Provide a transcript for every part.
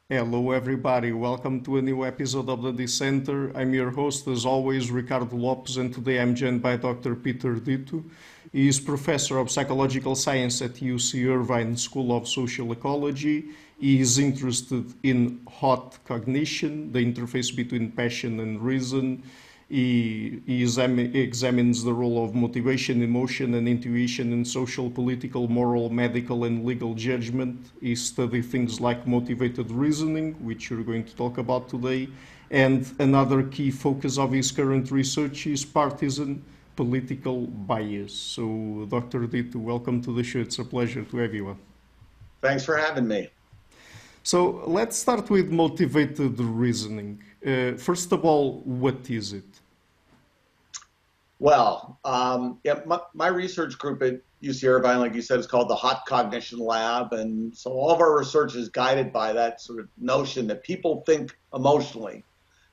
Hello, everybody. Welcome to a new episode of the Dissenter. I'm your host, as always, Ricardo Lopes, and today I'm joined by Dr. Peter Ditto. He is professor of psychological science at UC Irvine School of Social Ecology. He is interested in hot cognition, the interface between passion and reason. He examines the role of motivation, emotion, and intuition in social, political, moral, medical, and legal judgment. He studies things like motivated reasoning, which we're going to talk about today. And another key focus of his current research is partisan political bias. So, Dr. Dito, welcome to the show. It's a pleasure to have you on. Thanks for having me. So, let's start with motivated reasoning. First of all, what is it? Yeah, my research group at UC Irvine, like you said, is called the Hot Cognition Lab. And so all of our research is guided by that sort of notion that people think emotionally.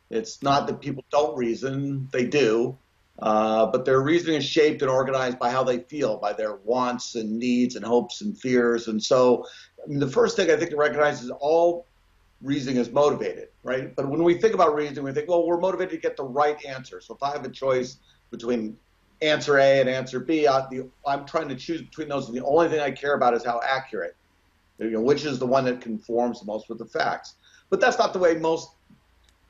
It's not that people don't reason, they do. But their reasoning is shaped and organized by how they feel, by their wants and needs and hopes and fears. And so, I mean, the first thing I think to recognize is all reasoning is motivated, right? But when we think about reasoning, we think, well, we're motivated to get the right answer. So if I have a choice between answer A and answer B, I'm trying to choose between those, and the only thing I care about is how accurate, which is the one that conforms the most with the facts. But that's not the way most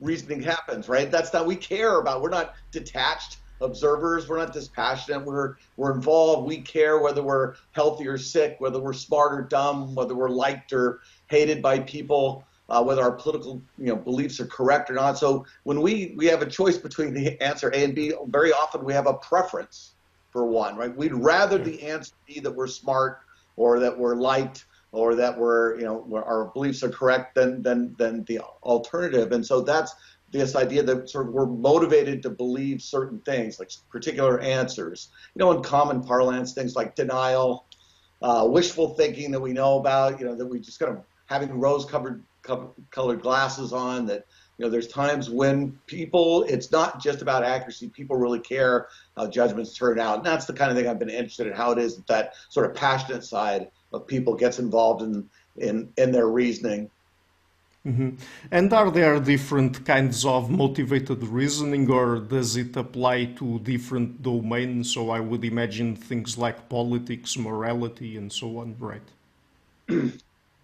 reasoning happens, right? That's not we care about. We're not detached observers. We're not dispassionate. We're involved. We care whether we're healthy or sick, whether we're smart or dumb, whether we're liked or hated by people, whether our political beliefs are correct or not. So when we have a choice between the answer A and B, very often we have a preference for one, right? We'd rather the answer be that we're smart or that we're liked or that our beliefs are correct than the alternative. And so that's this idea that sort of we're motivated to believe certain things, like particular answers. In common parlance, things like denial, wishful thinking that we know about, that we just kind of having colored glasses on, that there's times when it's not just about accuracy. People really care how judgments turn out. And that's the kind of thing I've been interested in, how it is that sort of passionate side of people gets involved in their reasoning. Mhm. And are there different kinds of motivated reasoning, or does it apply to different domains? So I would imagine things like politics, morality, and so on, right?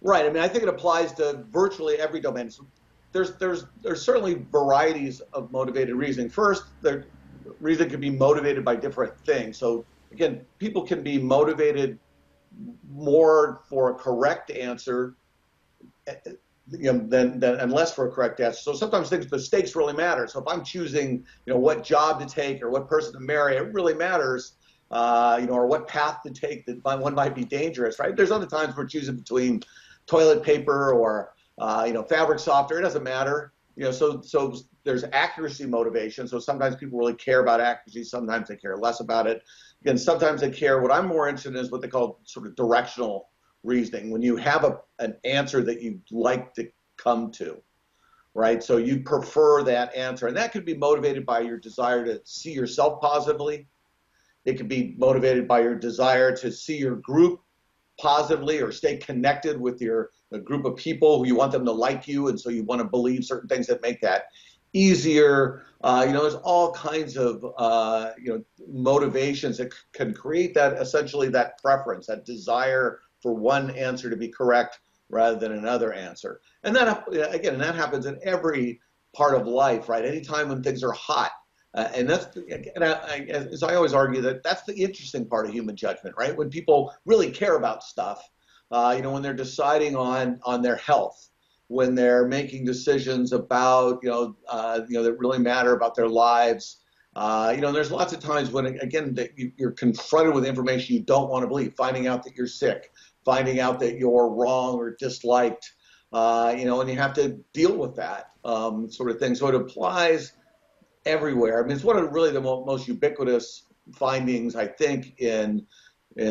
Right. I mean, I think it applies to virtually every domain. So there's certainly varieties of motivated reasoning. First, reason can be motivated by different things. So again, people can be motivated more for a correct answer, than and less for a correct answer. So sometimes the stakes really matter. So if I'm choosing, what job to take or what person to marry, it really matters. Or what path to take that one might be dangerous, right? There's other times we're choosing between toilet paper or fabric softener. It doesn't matter. So there's accuracy motivation. So sometimes people really care about accuracy. Sometimes they care less about it. Again, sometimes they care. What I'm more interested in is what they call sort of directional reasoning. When you have an answer that you'd like to come to, right? So you prefer that answer, and that could be motivated by your desire to see yourself positively. It could be motivated by your desire to see your group positively or stay connected with a group of people who you want them to like you, and so you want to believe certain things that make that easier. There's all kinds of motivations that can create that, essentially that preference, that desire for one answer to be correct rather than another answer. And that, again, that happens in every part of life, right? Anytime when things are hot. And that's, as I always argue, that's the interesting part of human judgment, right? When people really care about stuff, when they're deciding on their health, when they're making decisions about, that really matter about their lives. There's lots of times when, again, that you're confronted with information you don't want to believe, finding out that you're sick, finding out that you're wrong or disliked, and you have to deal with that sort of thing. So it applies everywhere. I mean, it's one of really the most ubiquitous findings, I think, in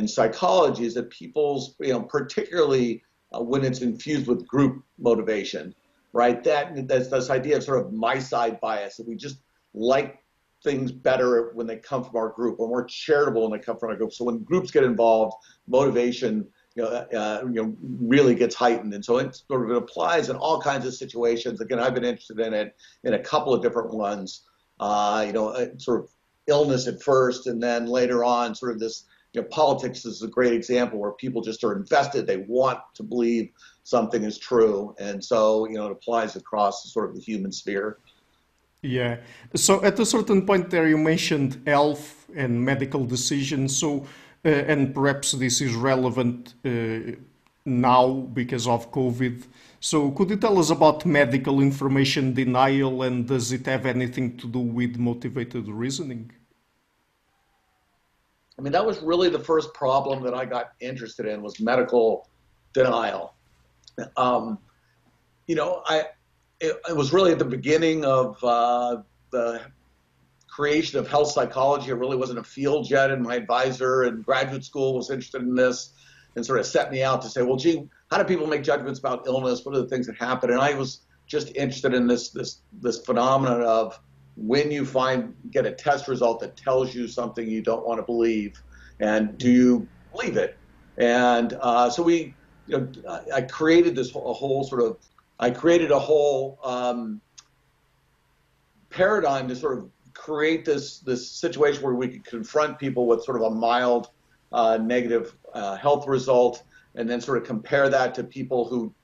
psychology, is that people's, particularly when it's infused with group motivation, right? That's this idea of sort of my side bias, that we just like things better when they come from our group, or more charitable when they come from our group. So when groups get involved, motivation really gets heightened. And so it applies in all kinds of situations. Again, I've been interested in it in a couple of different ones. Sort of illness at first, and then later on, sort of this. Politics is a great example where people just are invested. They want to believe something is true, and so it applies across sort of the human sphere. Yeah. So at a certain point there, you mentioned health and medical decisions. So, and perhaps this is relevant now because of COVID. So, could you tell us about medical information denial, and does it have anything to do with motivated reasoning? I mean, that was really the first problem that I got interested in was medical denial. It was really at the beginning of the creation of health psychology. It really wasn't a field yet, and my advisor in graduate school was interested in this and sort of set me out to say, well, gee, how do people make judgments about illness? What are the things that happen? And I was just interested in this phenomenon of when you get a test result that tells you something you don't want to believe, and do you believe it? And so I created a whole paradigm to sort of create this situation where we could confront people with sort of a mild negative health result, and then sort of compare that to people who,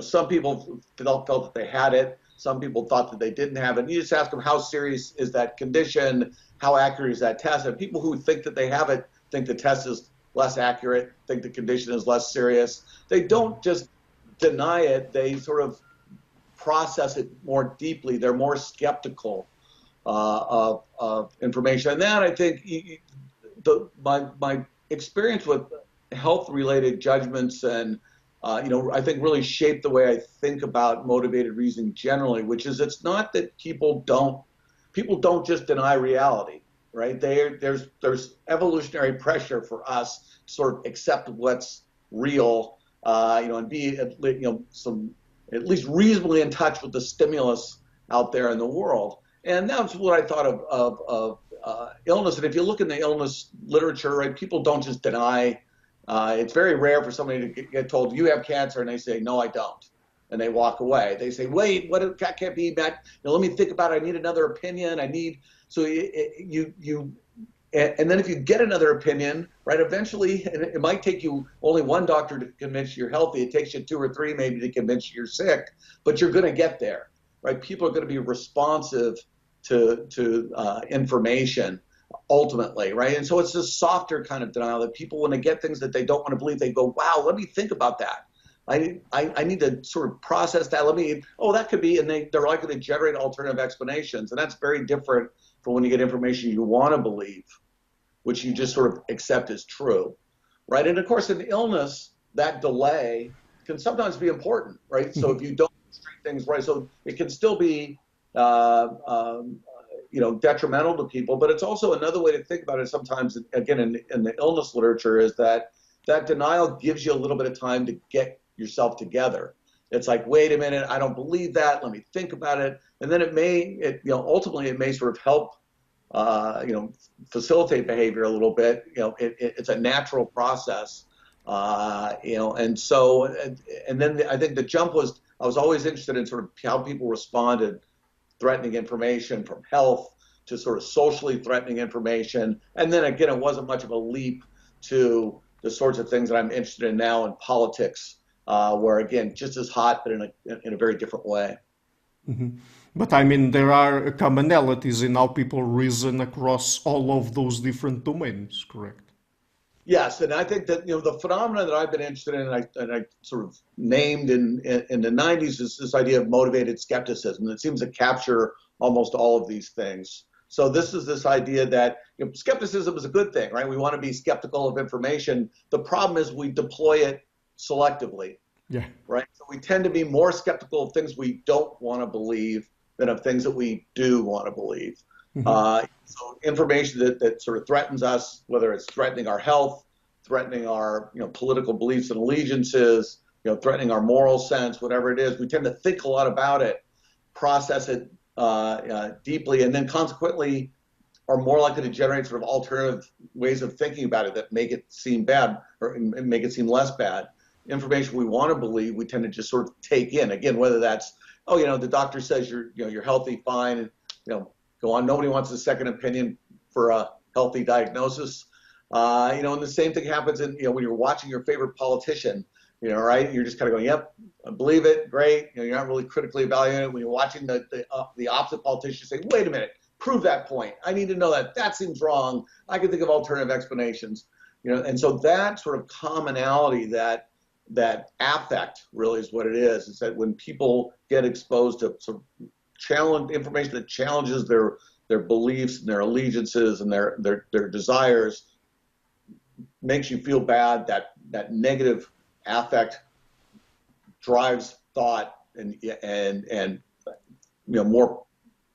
some people felt that they had it, some people thought that they didn't have it. And you just ask them, how serious is that condition? How accurate is that test? And people who think that they have it think the test is less accurate, think the condition is less serious. They don't just deny it, they sort of process it more deeply. They're more skeptical of information. And that, I think, my experience with health-related judgments and I think really shaped the way I think about motivated reasoning generally, which is it's not that people don't just deny reality, right? There's evolutionary pressure for us to sort of accept what's real, and be at least reasonably in touch with the stimulus out there in the world. And that's what I thought of illness. And if you look in the illness literature, right, people don't just deny. It's very rare for somebody to get told, you have cancer, and they say, no, I don't. And they walk away. They say, wait, that can't be that. Let me think about it. I need another opinion. And then if you get another opinion, right, eventually, and it might take you only one doctor to convince you you're healthy. It takes you 2 or 3 maybe to convince you you're sick, but you're going to get there, right? People are going to be responsive to information ultimately, right? And so it's this softer kind of denial that people, when they get things that they don't want to believe, they go, wow, let me think about that. I need to sort of process that. That could be, and they're likely to generate alternative explanations. And that's very different from when you get information you want to believe, which you just sort of accept as true, right? And of course, in illness, that delay can sometimes be important, right? So if you don't treat things right, so it can still be detrimental to people, but it's also another way to think about it sometimes, again, in the illness literature, is that denial gives you a little bit of time to get yourself together. It's like, wait a minute, I don't believe that, let me think about it. And then ultimately it may sort of help, facilitate behavior a little bit. It's a natural process, and then I think the jump was, I was always interested in sort of how people responded threatening information, from health to sort of socially threatening information. And then again, it wasn't much of a leap to the sorts of things that I'm interested in now in politics, where again, just as hot, but in a very different way. Mm-hmm. But I mean, there are commonalities in how people reason across all of those different domains, correct? Yes, and I think that the phenomena that I've been interested in, and I sort of named in the 90s, is this idea of motivated skepticism. It seems to capture almost all of these things. So this is this idea that skepticism is a good thing, right? We want to be skeptical of information. The problem is we deploy it selectively, right? So we tend to be more skeptical of things we don't want to believe than of things that we do want to believe. Mm-hmm. So information that sort of threatens us, whether it's threatening our health, threatening our political beliefs and allegiances, threatening our moral sense, whatever it is, we tend to think a lot about it, process it deeply, and then consequently are more likely to generate sort of alternative ways of thinking about it that make it seem bad or make it seem less bad. Information we want to believe, we tend to just sort of take in. Again, whether that's, oh, the doctor says you're healthy, fine, and go on. Nobody wants a second opinion for a healthy diagnosis. And the same thing happens in when you're watching your favorite politician. Right? You're just kind of going, yep, I believe it, great. You're not really critically evaluating it. When you're watching the opposite politician, say, wait a minute, prove that point. I need to know that. That seems wrong. I can think of alternative explanations. And so that sort of commonality, that affect really is what it is. It's that when people get exposed to sort of information that challenges their beliefs and their allegiances and their desires, makes you feel bad. That negative affect drives thought, and more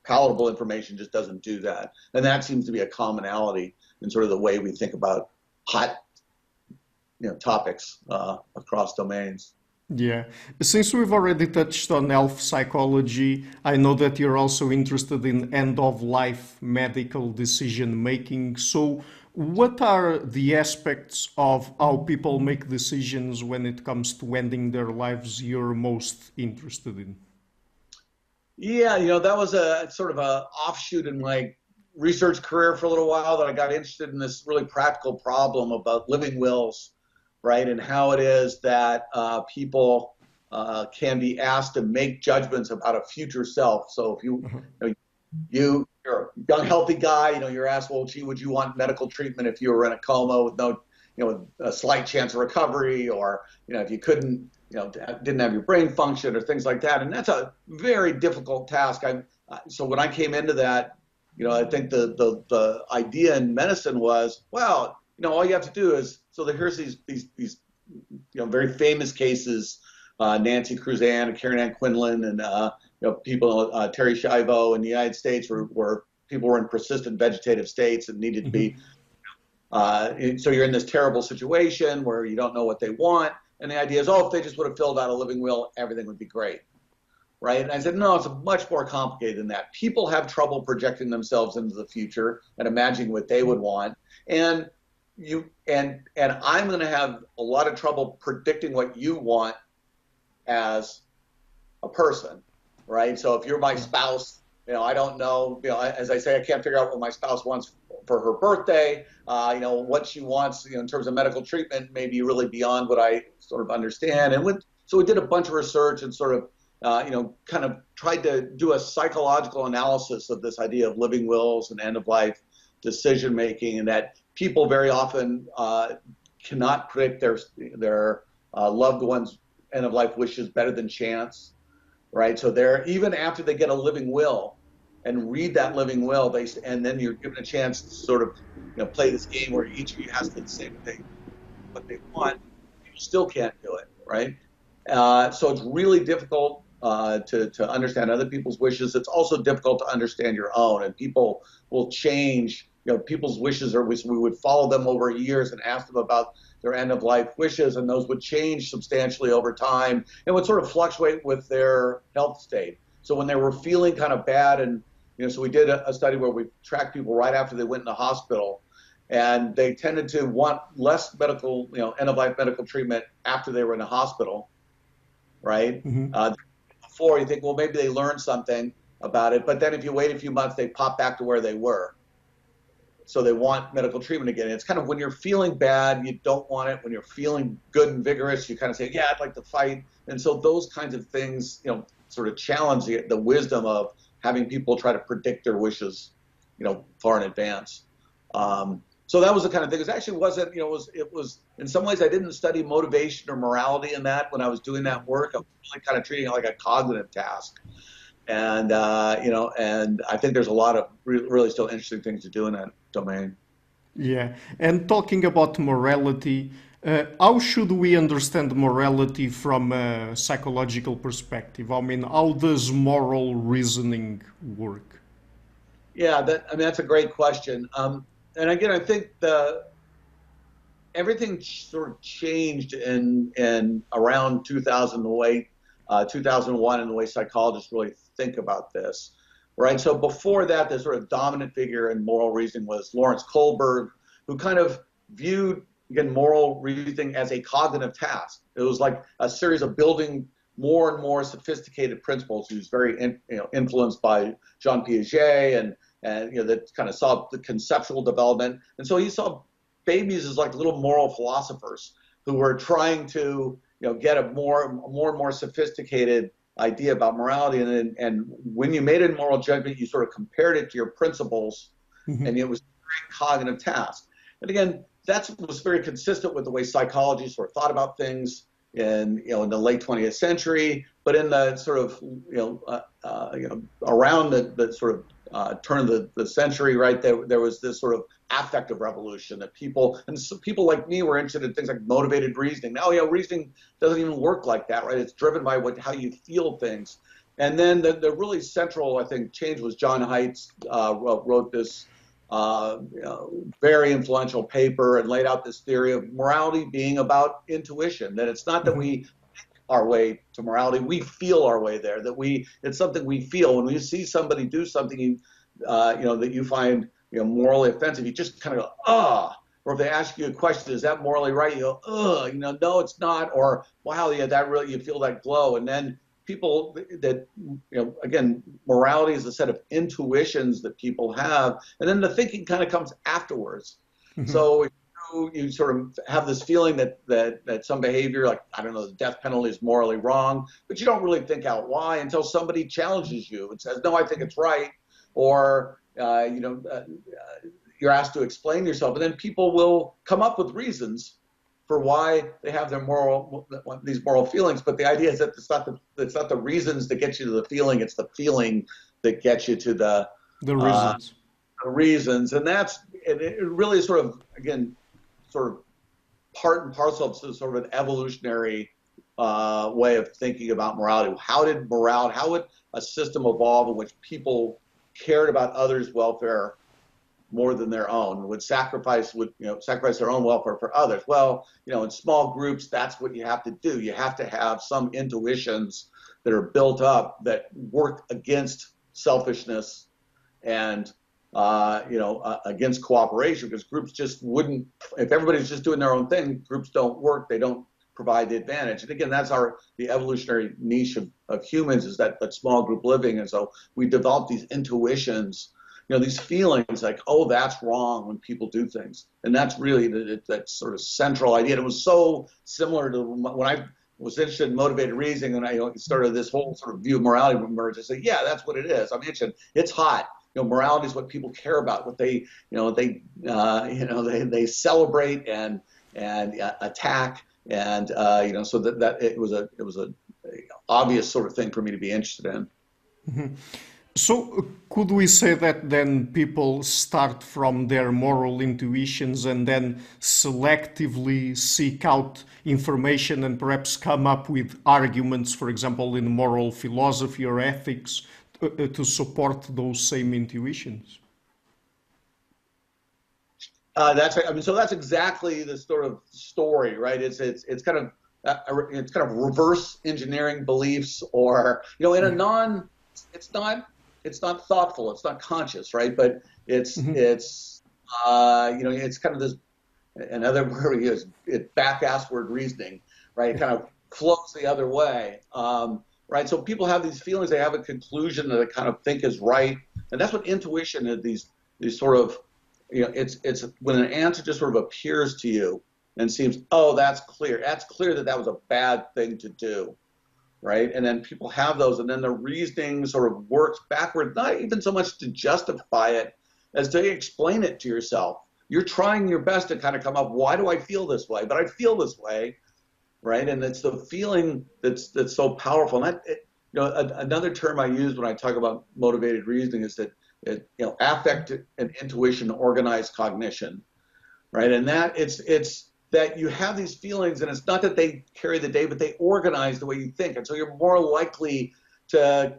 palatable information just doesn't do that. And that seems to be a commonality in sort of the way we think about hot topics across domains. Yeah. Since we've already touched on health psychology, I know that you're also interested in end-of-life medical decision-making. So what are the aspects of how people make decisions when it comes to ending their lives you're most interested in? Yeah, that was a sort of a offshoot in my research career for a little while, that I got interested in this really practical problem about living wills, right? And how it is that people can be asked to make judgments about a future self. So if you're a young, healthy guy, you're asked, well, gee, would you want medical treatment if you were in a coma with no, a slight chance of recovery, or, if you couldn't, didn't have your brain function or things like that. And that's a very difficult task. So when I came into that, I think the idea in medicine was, well, all you have to do is, here's these very famous cases, Nancy Cruzan and Karen Ann Quinlan, and people, Terry Schiavo in the United States, where people were in persistent vegetative states and needed to be. So you're in this terrible situation where you don't know what they want, and the idea is, if they just would have filled out a living will, everything would be great, right? And I said, no, it's much more complicated than that. People have trouble projecting themselves into the future and imagining what they would want, and I'm going to have a lot of trouble predicting what you want as a person, right? So if you're my spouse, I don't know, as I say, I can't figure out what my spouse wants for her birthday, what she wants, in terms of medical treatment, may be really beyond what I sort of understand. And so we did a bunch of research and sort of, kind of tried to do a psychological analysis of this idea of living wills and end-of-life decision-making, and that people very often cannot predict their loved ones' end-of-life wishes better than chance, right? So even after they get a living will and read that living will, and then you're given a chance to sort of play this game where each of you has to say what they want, you still can't do it, right? So it's really difficult to understand other people's wishes. It's also difficult to understand your own, and people will change. People's wishes we would follow them over years and ask them about their end-of-life wishes, and those would change substantially over time and would sort of fluctuate with their health state. So when they were feeling kind of bad, and so we did a study where we tracked people right after they went in the hospital, and they tended to want less medical, end-of-life medical treatment after they were in the hospital, right? Mm-hmm. Before, you think, well, maybe they learned something about it, but then if you wait a few months, they pop back to where they were. So they want medical treatment again. It's kind of when you're feeling bad, you don't want it. When you're feeling good and vigorous, you kind of say, yeah, I'd like to fight. And so those kinds of things, sort of challenge the wisdom of having people try to predict their wishes, far in advance. So that was the kind of thing. It actually wasn't, it was in some ways I didn't study motivation or morality in that when I was doing that work. I was really kind of treating it like a cognitive task. And, and I think there's a lot of really still interesting things to do in that domain. Yeah. And talking about morality, how should we understand morality from a psychological perspective? I mean, how does moral reasoning work? Yeah, that's a great question. And again, I think everything sort of changed in around 2000, 2001, and the way psychologists really think about this. right? So before that, the sort of dominant figure in moral reasoning was Lawrence Kohlberg, who kind of viewed, again, moral reasoning as a cognitive task. It was like a series of building more and more sophisticated principles. He was very influenced by Jean Piaget and that kind of saw the conceptual development. And so he saw babies as like little moral philosophers who were trying to get a more and more sophisticated idea about morality. And when you made a moral judgment, you sort of compared it to your principles, and it was a very cognitive task. And again, that was very consistent with the way psychology sort of thought about things in the late 20th century. But in the sort of around the sort of turn of the century, right, there was this sort of affective revolution that people like me were interested in things like motivated reasoning. Now, reasoning doesn't even work like that, right? It's driven by how you feel things. And then the really central, I think, change was John Haidt's wrote this very influential paper and laid out this theory of morality being about intuition, that it's not that we think our way to morality, we feel our way there, it's something we feel. When you see somebody do something that you find morally offensive, you just kind of go, ah. Or if they ask you a question, is that morally right? You go, ugh, no, it's not. Or, wow, yeah, that really, you feel that glow. And then people that, again, morality is a set of intuitions that people have. And then the thinking kind of comes afterwards. So you sort of have this feeling that some behavior, like, I don't know, the death penalty is morally wrong, but you don't really think out why until somebody challenges you and says, no, I think it's right. Or, you're asked to explain yourself, and then people will come up with reasons for why they have these moral feelings. But the idea is that it's not the reasons that get you to the feeling; it's the feeling that gets you to the reasons. The reasons, and it really is sort of, again, sort of part and parcel of sort of an evolutionary way of thinking about morality. How would a system evolve in which people cared about others' welfare more than their own, would sacrifice their own welfare for others? Well, in small groups, that's what you have to do. You have to have some intuitions that are built up that work against selfishness and against cooperation, because groups just wouldn't. If everybody's just doing their own thing, groups don't work. They don't provide the advantage. And again, that's the evolutionary niche of humans, is that small group living. And so we develop these intuitions, these feelings like, oh, that's wrong when people do things. And that's really that sort of central idea. And it was so similar to when I was interested in motivated reasoning, and I started this whole sort of view of morality emerge. I say, yeah, that's what it is. I mentioned it's hot. Morality is what people care about, what they celebrate and attack. And so that it was a obvious sort of thing for me to be interested in. So could we say that then people start from their moral intuitions and then selectively seek out information and perhaps come up with arguments, for example, in moral philosophy or ethics, to support those same intuitions? That's right. I mean, so that's exactly the sort of story, right? It's kind of reverse engineering beliefs, or it's not thoughtful, it's not conscious, right? But it's kind of this, another word we use, back-assward reasoning, right? It kind of flows the other way, right? So people have these feelings, they have a conclusion that they kind of think is right, and that's what intuition is. These sort of, it's when an answer just sort of appears to you and seems, oh, that's clear that was a bad thing to do. Right? And then people have those, and then the reasoning sort of works backward, not even so much to justify it as to explain it to yourself. You're trying your best to kind of come up, why do I feel this way? But I feel this way, right? And it's the feeling that's so powerful. And another term I use when I talk about motivated reasoning is that affect and intuition organize cognition, right? And that it's that you have these feelings, and it's not that they carry the day, but they organize the way you think. And so you're more likely to,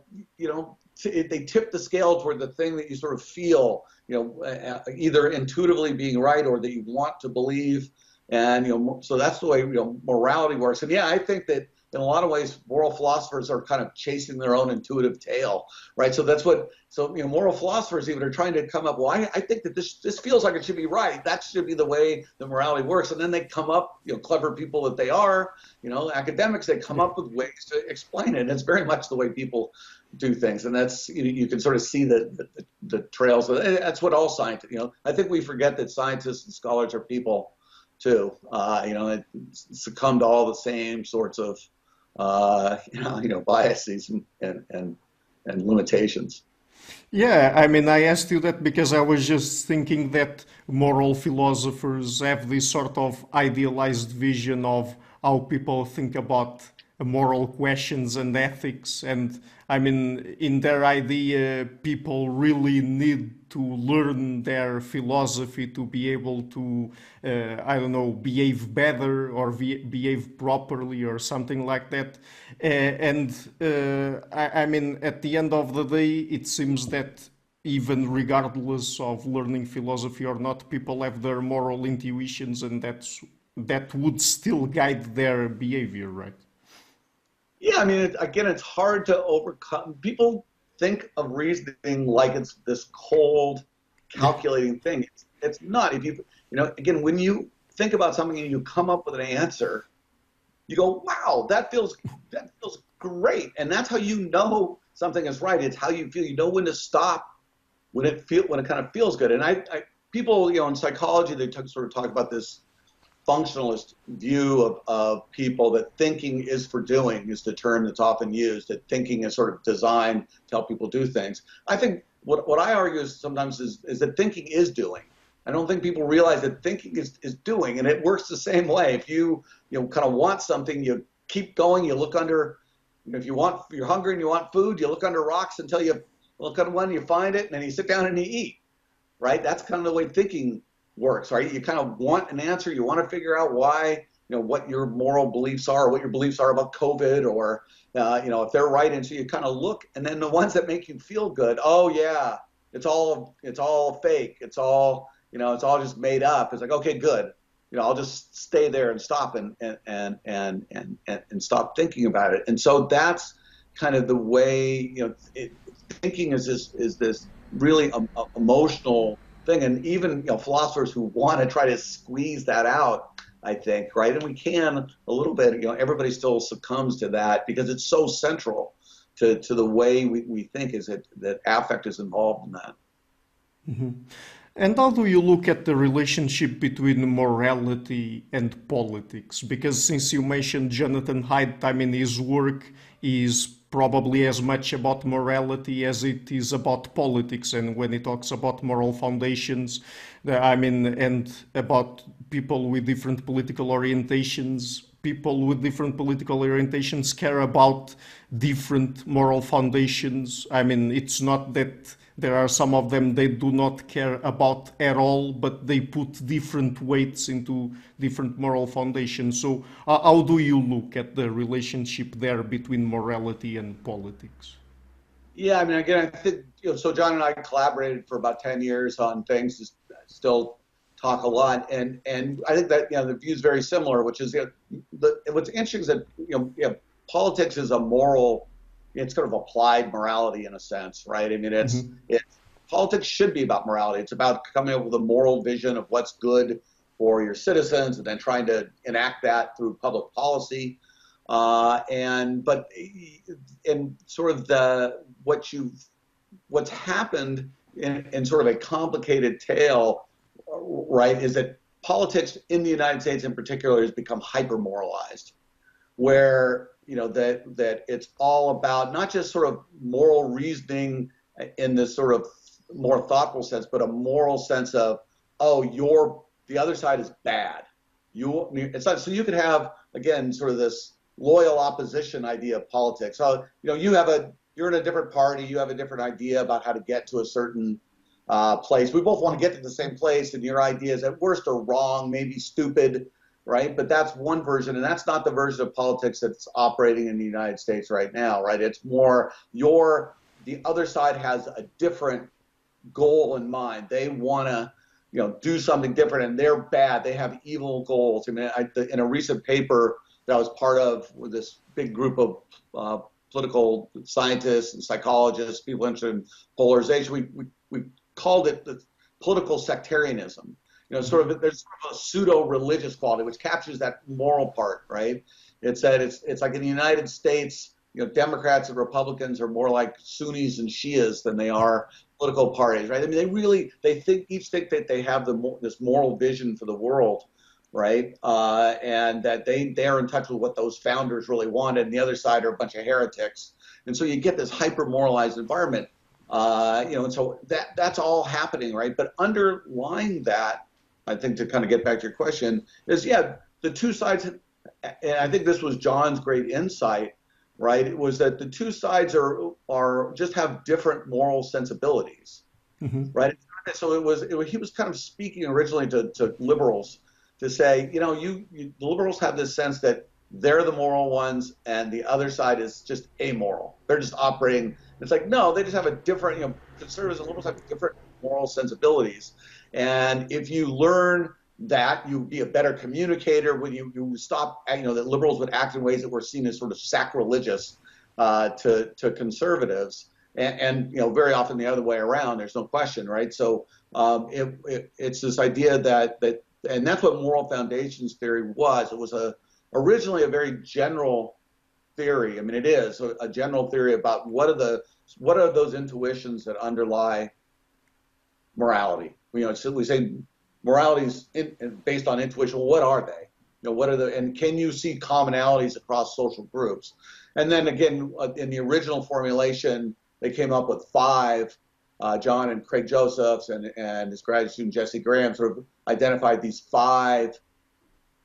they tip the scale toward the thing that you sort of feel, either intuitively being right or that you want to believe. And, so that's the way, morality works. And yeah, I think that in a lot of ways, moral philosophers are kind of chasing their own intuitive tail, right? So moral philosophers even are trying to come up, well, I think that this feels like it should be right. That should be the way that morality works. And then they come up, clever people that they are, academics, they come up with ways to explain it. And it's very much the way people do things. And that's, you can sort of see the trails. That's what all scientists, I think we forget that scientists and scholars are people too, succumb to all the same sorts of, biases and limitations. Yeah, I mean, I asked you that because I was just thinking that moral philosophers have this sort of idealized vision of how people think about moral questions and ethics. And I mean, in their idea, people really need to learn their philosophy to be able to, I don't know, behave better or behave properly or something like that. I mean, at the end of the day, it seems that even regardless of learning philosophy or not, people have their moral intuitions, and that would still guide their behavior, right? Yeah, I mean, again, it's hard to overcome. People think of reasoning like it's this cold, calculating thing. It's not. If again, when you think about something and you come up with an answer, you go, "Wow, that feels great," and that's how you know something is right. It's how you feel. You know when to stop when it kind of feels good. And people, in psychology, they sort of talk about this functionalist view of people, that thinking is for doing is the term that's often used, that thinking is sort of designed to help people do things. I think what I argue is sometimes is that thinking is doing. I don't think people realize that thinking is doing, and it works the same way. If you kind of want something, you keep going, you look under, if you're hungry and you want food, you look under rocks until you look under one, you find it, and then you sit down and you eat, right? That's kind of the way thinking works, right? You kind of want an answer. You want to figure out why, what your moral beliefs are, or what your beliefs are about COVID, or, if they're right. And so you kind of look, and then the ones that make you feel good, oh yeah, it's all fake. It's all just made up. It's like, okay, good. I'll just stay there and stop and stop thinking about it. And so that's kind of the way, thinking is this really emotional thing, and even philosophers who want to try to squeeze that out, I think, right? And we can a little bit. Everybody still succumbs to that because it's so central to the way we think, is that affect is involved in that. Mm-hmm. And how do you look at the relationship between morality and politics? Because since you mentioned Jonathan Haidt, I mean, his work is probably as much about morality as it is about politics. And when he talks about moral foundations, and about people with different political orientations, care about different moral foundations. I mean, it's not that there are some of them they do not care about at all, but they put different weights into different moral foundations. So how do you look at the relationship there between morality and politics? Yeah, I mean, again, I think, so John and I collaborated for about 10 years on things, still talk a lot. And I think that, the view is very similar, which is, what's interesting is that, politics is a moral, it's kind of applied morality in a sense, right? I mean, politics should be about morality. It's about coming up with a moral vision of what's good for your citizens, and then trying to enact that through public policy. But sort of what's happened in sort of a complicated tale, right, is that politics in the United States in particular has become hyper moralized, where that it's all about not just sort of moral reasoning in this sort of more thoughtful sense, but a moral sense of, the other side is bad. It's not, so you could have, again, sort of this loyal opposition idea of politics. So you're in a different party, you have a different idea about how to get to a certain place. We both want to get to the same place, and your ideas at worst are wrong, maybe stupid, right? But that's one version, and that's not the version of politics that's operating in the United States right now, right? It's more the other side has a different goal in mind. They want to, do something different, and they're bad. They have evil goals. I mean, in a recent paper that I was part of with this big group of political scientists and psychologists, people interested in polarization. We called it the political sectarianism. Sort of there's sort of a pseudo-religious quality which captures that moral part, right? It's that it's like in the United States, Democrats and Republicans are more like Sunnis and Shias than they are political parties, right? I mean, they each think that they have this moral vision for the world, right? And that they are in touch with what those founders really wanted, and the other side are a bunch of heretics. And so you get this hyper-moralized environment, and so that's all happening, right? But underlying that, I think, to kind of get back to your question, is the two sides, and I think this was John's great insight, right? It was that the two sides are just have different moral sensibilities, right? So he was kind of speaking originally to liberals to say, the liberals have this sense that they're the moral ones and the other side is just amoral. They're just operating. It's like, no, they just have a different, conservatives and liberals have different moral sensibilities. And if you learn that, you'd be a better communicator when you stop, that liberals would act in ways that were seen as sort of sacrilegious to conservatives. And very often the other way around, there's no question, right? So it's this idea that and that's what moral foundations theory was. It was originally a very general theory. I mean, it is a general theory about what are those intuitions that underlie morality. So we say morality is based on intuition. Well, what are they? What are and can you see commonalities across social groups? And then again, in the original formulation, they came up with 5. John and Craig Josephs and his graduate student Jesse Graham sort of identified these 5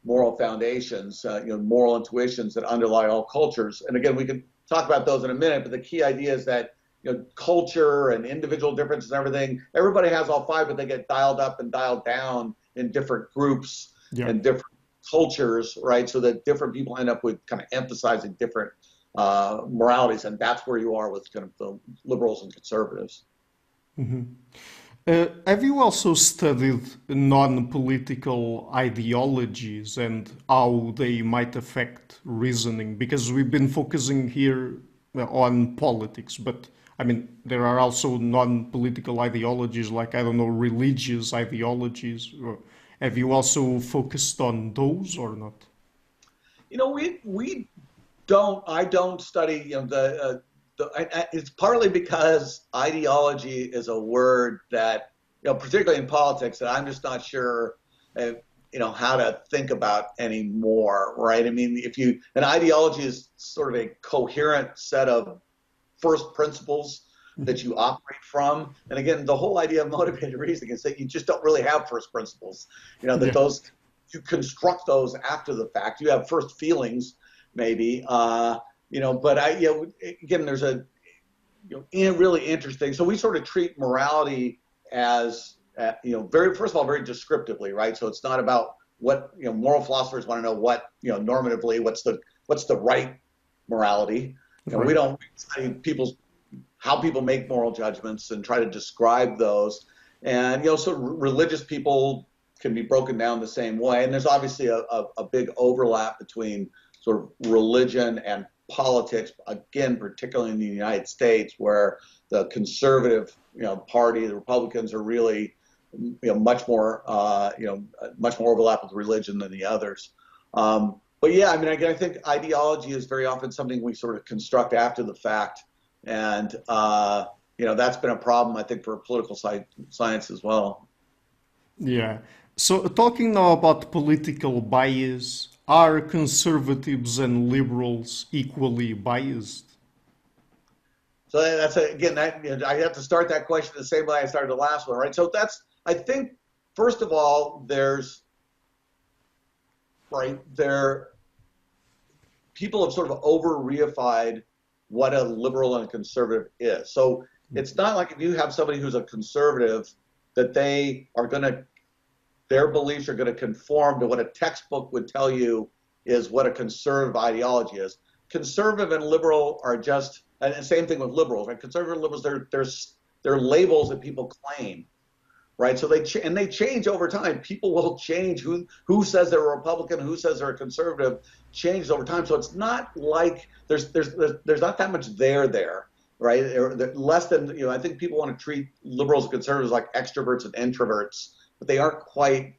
moral foundations, moral intuitions that underlie all cultures. And again, we can talk about those in a minute, but the key idea is that culture and individual differences and everything, everybody has all 5, but they get dialed up and dialed down in different groups and different cultures, right? So that different people end up with kind of emphasizing different moralities, and that's where you are with kind of the liberals and conservatives. Have you also studied non-political ideologies and how they might affect reasoning? Because we've been focusing here on politics, but I mean, there are also non-political ideologies like, I don't know, religious ideologies. Have you also focused on those or not? I don't study it's partly because ideology is a word that, particularly in politics, that I'm just not sure, how to think about anymore, right? I mean, an ideology is sort of a coherent set of first principles that you operate from. And again, the whole idea of motivated reasoning is that you just don't really have first principles, those, you construct those after the fact. You have first feelings, maybe, but again, there's a, really interesting. So we sort of treat morality as, first of all, very descriptively, right? So it's not about what, moral philosophers want to know what, normatively, what's the right morality. We don't study how people make moral judgments and try to describe those. And, so religious people can be broken down the same way. And there's obviously a big overlap between sort of religion and politics, again, particularly in the United States, where the conservative, party, the Republicans are really, much more overlap with religion than the others. But yeah, I mean, again, I think ideology is very often something we sort of construct after the fact, and that's been a problem, I think, for political science as well. Yeah. So talking now about political bias, are conservatives and liberals equally biased? So that's again, I have to start that question the same way I started the last one, right? So I think, first of all, people have sort of over-reified what a liberal and a conservative is. So it's not like if you have somebody who's a conservative that their beliefs are going to conform to what a textbook would tell you is what a conservative ideology is. Conservative and liberal are just, and same thing with liberals, right? Conservative and liberals, they're labels that people claim, right? So they change over time. People will change. Who says they're a Republican, who says they're a conservative, changes over time. So it's not like there's not that much there, right? Or less than, I think people want to treat liberals and conservatives like extroverts and introverts, but they aren't quite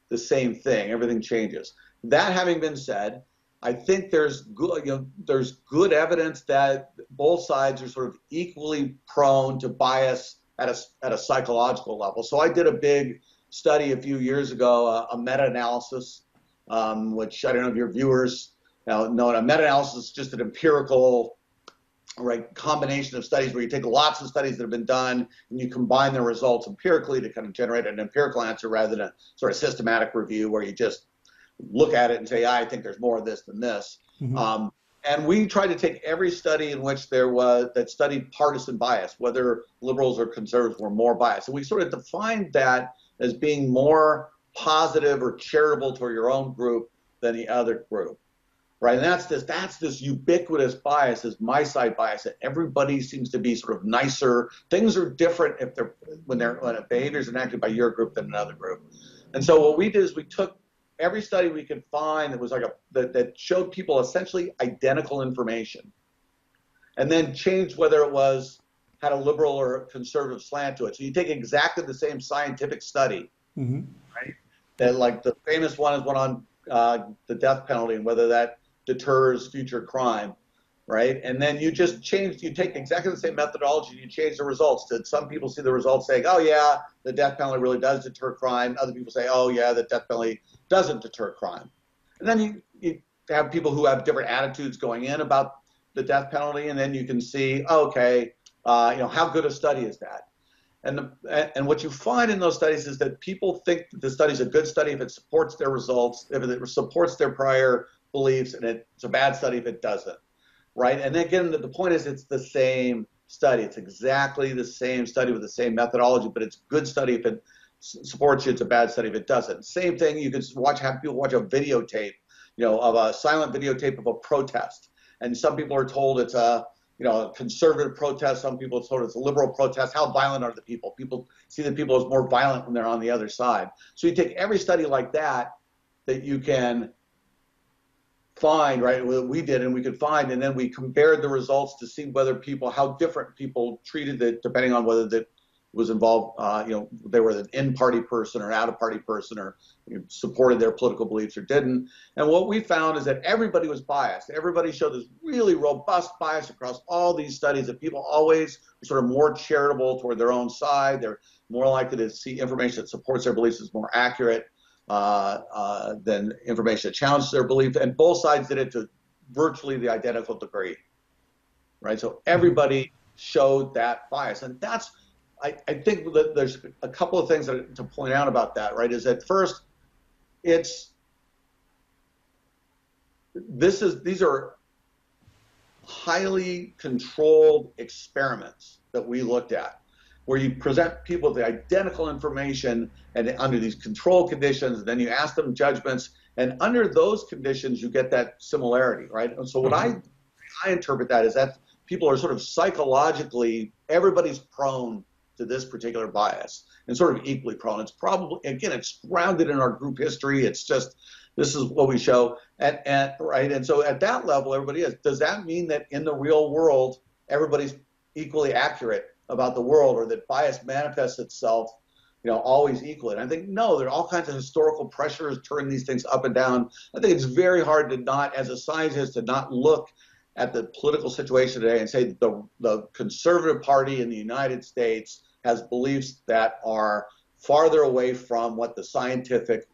the same thing. Everything changes. That having been said, I think there's good evidence that both sides are sort of equally prone to bias at a psychological level. So I did a big study a few years ago, a meta-analysis, which I don't know if your viewers know. A meta-analysis is just an empirical, right, combination of studies where you take lots of studies that have been done and you combine the results empirically to kind of generate an empirical answer rather than a sort of systematic review where you just look at it and say, I think there's more of this than this. Mm-hmm. And we tried to take every study in which that studied partisan bias, whether liberals or conservatives were more biased. And we sort of defined that as being more positive or charitable toward your own group than the other group, right? And that's this ubiquitous bias, this my side bias, that everybody seems to be sort of nicer. Things are different when behaviors enacted by your group than another group. And so what we did is we took every study we could find that was that showed people essentially identical information, and then changed whether it had a liberal or a conservative slant to it. So you take exactly the same scientific study, mm-hmm. right? That, like, the famous one is one on the death penalty and whether that deters future crime, right? And then you take exactly the same methodology and you change the results. Some people see the results saying, oh yeah, the death penalty really does deter crime. Other people say, oh yeah, the death penalty doesn't deter crime. And then you have people who have different attitudes going in about the death penalty, and then you can see, okay, how good a study is that? And what you find in those studies is that people think that the study is a good study if it supports their results, if it supports their prior beliefs, and it's a bad study if it doesn't, right? And again, the point is it's the same study. It's exactly the same study with the same methodology, but it's a good study if it supports you. It's a bad study if it doesn't. Same thing, you could have people watch a videotape, of a silent videotape of a protest. And some people are told it's a conservative protest. Some people are told it's a liberal protest. How violent are the people? People see the people as more violent when they're on the other side. So you take every study like that you can find, right? We did, and we could find, and then we compared the results to see how different people treated it, depending on whether that was involved, they were an in-party person or out-of-party person, or supported their political beliefs or didn't. And what we found is that everybody was biased. Everybody showed this really robust bias across all these studies, that people always were sort of more charitable toward their own side. They're more likely to see information that supports their beliefs as more accurate than information that challenges their belief. And both sides did it to virtually the identical degree, right? So everybody showed that bias. And I think that there's a couple of things to point out about that, right? Is that first, these are highly controlled experiments that we looked at, where you present people with the identical information and under these control conditions, and then you ask them judgments, and under those conditions you get that similarity, right? And so what I interpret that is that people are sort of psychologically, everybody's prone to this particular bias, and sort of equally prone. It's probably, again, it's grounded in our group history. It's just, this is what we show, right? And so at that level, everybody is. Does that mean that in the real world, everybody's equally accurate about the world, or that bias manifests itself, always equally? And I think, no, there are all kinds of historical pressures turning these things up and down. I think it's very hard to not, as a scientist, to not look at the political situation today and say that the conservative party in the United States has beliefs that are farther away from what the scientific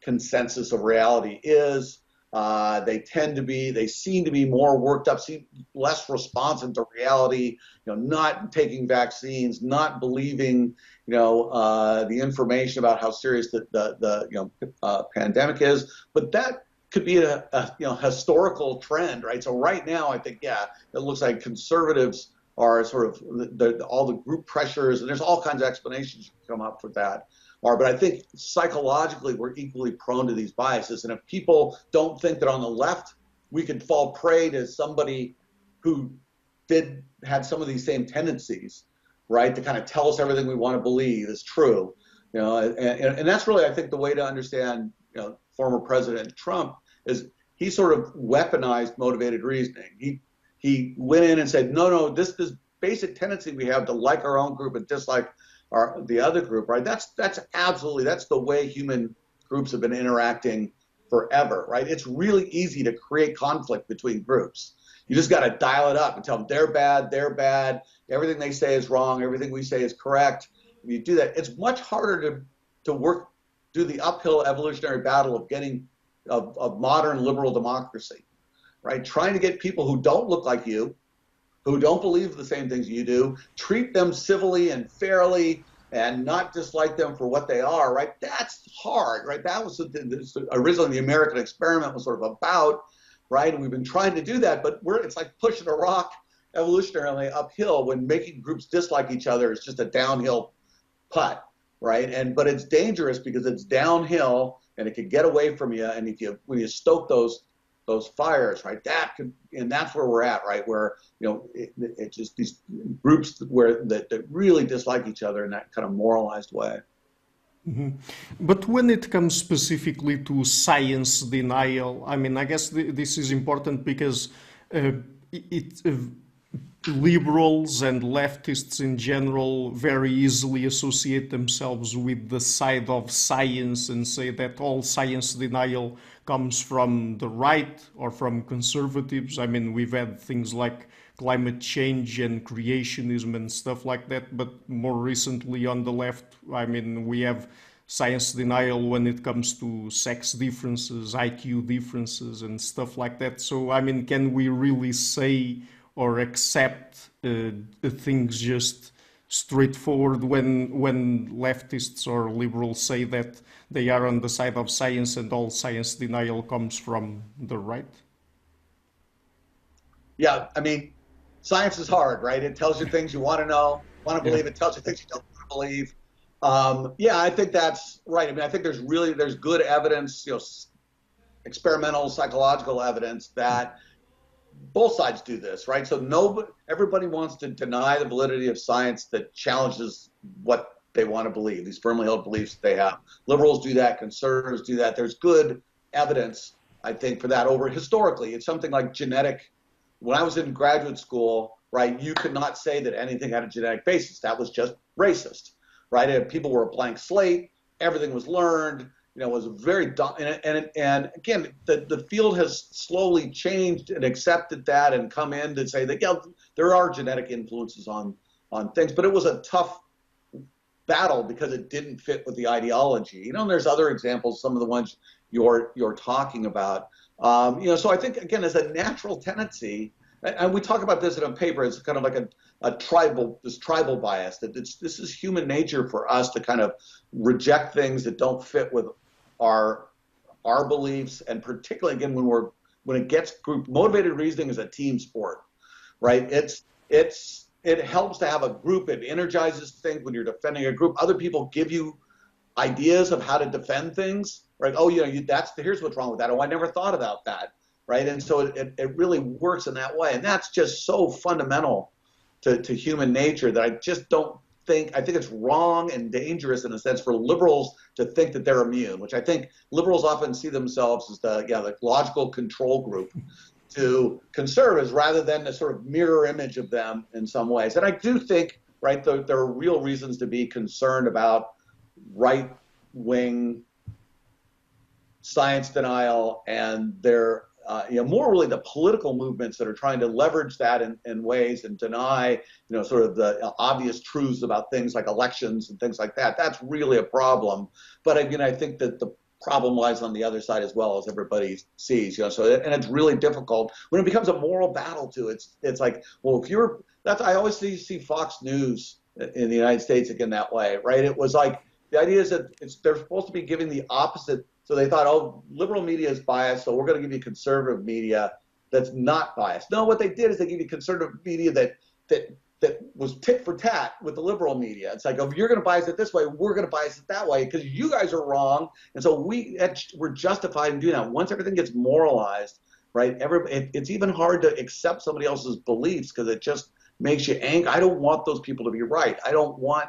consensus of reality is. They seem to be more worked up, seem less responsive to reality, not taking vaccines, not believing, the information about how serious the pandemic is. But that could be a historical trend, right? So right now, I think, it looks like conservatives are sort of all the group pressures, and there's all kinds of explanations you can come up with that. But I think psychologically we're equally prone to these biases, and if people don't think that on the left we could fall prey to somebody who had some of these same tendencies, right, to kind of tell us everything we want to believe is true, And that's really, I think, the way to understand, former President Trump is he sort of weaponized motivated reasoning. He went in and said, no, this basic tendency we have to like our own group and dislike the other group, right? That's the way human groups have been interacting forever, right? It's really easy to create conflict between groups. You just got to dial it up and tell them they're bad, everything they say is wrong, everything we say is correct. If you do that, it's much harder to do the uphill evolutionary battle of modern liberal democracy, right? Trying to get people who don't look like you, who don't believe the same things you do, treat them civilly and fairly, and not dislike them for what they are, right? That's hard, right? That was originally the American experiment was sort of about, right? And we've been trying to do that, but it's like pushing a rock evolutionarily uphill when making groups dislike each other is just a downhill putt, right? But it's dangerous because it's downhill and it can get away from you. And when you stoke those fires, right? And that's where we're at, right? Where it's just these groups that really dislike each other in that kind of moralized way. Mm-hmm. But when it comes specifically to science denial, I mean, I guess this is important because liberals and leftists in general very easily associate themselves with the side of science and say that all science denial comes from the right or from conservatives. I mean, we've had things like climate change and creationism and stuff like that, but more recently on the left, I mean, we have science denial when it comes to sex differences, IQ differences and stuff like that. So, I mean, can we really say or accept things just straightforward when leftists or liberals say that they are on the side of science and all science denial comes from the right? Yeah, I mean, science is hard, right? It tells you things you want to know, want to believe. It tells you things you don't want to believe. Yeah, I think that's right. I mean, I think there's good evidence, experimental psychological evidence that both sides do this, right? So everybody wants to deny the validity of science that challenges what they want to believe, these firmly held beliefs that they have. Liberals do that, conservatives do that. There's good evidence, I think, for that over historically. It's something like genetic. When I was in graduate school, right, you could not say that anything had a genetic basis. That was just racist, right? And people were a blank slate. Everything was learned. Was very and again, the field has slowly changed and accepted that and come in to say that there are genetic influences on things, but it was a tough battle because it didn't fit with the ideology. And there's other examples, some of the ones you're talking about. So I think again, as a natural tendency, and we talk about this in a paper, it's kind of like a tribal bias that this is human nature for us to kind of reject things that don't fit with our beliefs, and particularly again when it gets group motivated reasoning is a team sport, right? It helps to have a group. It energizes things when you're defending a group. Other people give you ideas of how to defend things, right? Oh, here's what's wrong with that. Oh, I never thought about that, right? And so it really works in that way, and that's just so fundamental to human nature that I just don't think. I think it's wrong and dangerous in a sense for liberals to think that they're immune, which I think liberals often see themselves as the logical control group to conservatives rather than the sort of mirror image of them in some ways. And I do think, right, there are real reasons to be concerned about right-wing science denial and their more really the political movements that are trying to leverage that in ways and deny, sort of the obvious truths about things like elections and things like that. That's really a problem. But again, I think that the problem lies on the other side as well, as everybody sees. So and it's really difficult when it becomes a moral battle too. It's like, well, I always see Fox News in the United States again that way, right? It was like the idea is that they're supposed to be giving the opposite. So they thought, oh, liberal media is biased, so we're going to give you conservative media that's not biased. No, what they did is they gave you conservative media that was tit for tat with the liberal media. It's like, if you're going to bias it this way, we're going to bias it that way because you guys are wrong. And so we're justified in doing that. Once everything gets moralized, right, it's even hard to accept somebody else's beliefs because it just makes you angry. I don't want those people to be right. I don't want